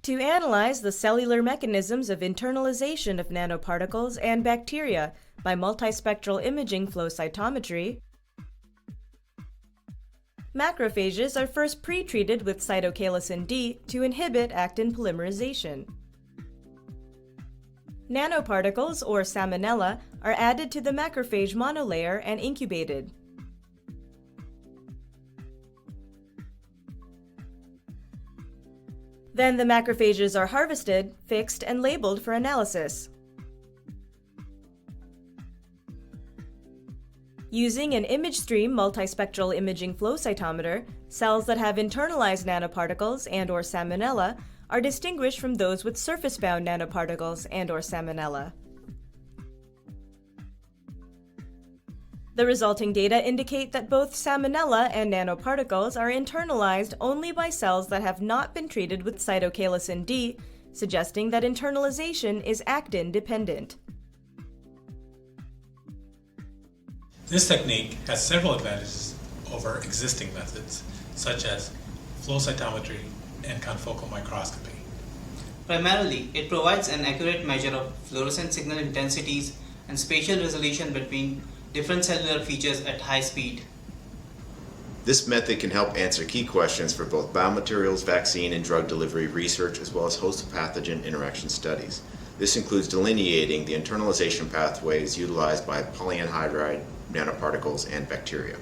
To analyze the cellular mechanisms of internalization of nanoparticles and bacteria by multispectral imaging flow cytometry, macrophages are first pre-treated with cytokeratin D to inhibit actin polymerization. Nanoparticles, or salmonella, are added to the macrophage monolayer and incubated. Then the macrophages are harvested, fixed, and labeled for analysis. Using an image stream multispectral imaging flow cytometer, cells that have internalized nanoparticles and/or salmonella are distinguished from those with surface-bound nanoparticles and/or salmonella. The resulting data indicate that both salmonella and nanoparticles are internalized only by cells that have not been treated with cytokeratin D, suggesting that internalization is actin-dependent. This technique has several advantages over existing methods, such as flow cytometry and confocal microscopy. Primarily, it provides an accurate measure of fluorescent signal intensities and spatial resolution between different cellular features at high speed. This method can help answer key questions for both biomaterials, vaccine, and drug delivery research, as well as host-pathogen interaction studies. This includes delineating the internalization pathways utilized by polyanhydride, nanoparticles, and bacteria.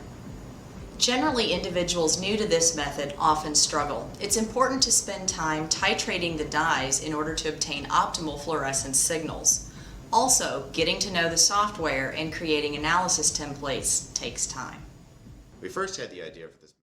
Generally, individuals new to this method often struggle. It's important to spend time titrating the dyes in order to obtain optimal fluorescence signals. Also, getting to know the software and creating analysis templates takes time. We first had the idea for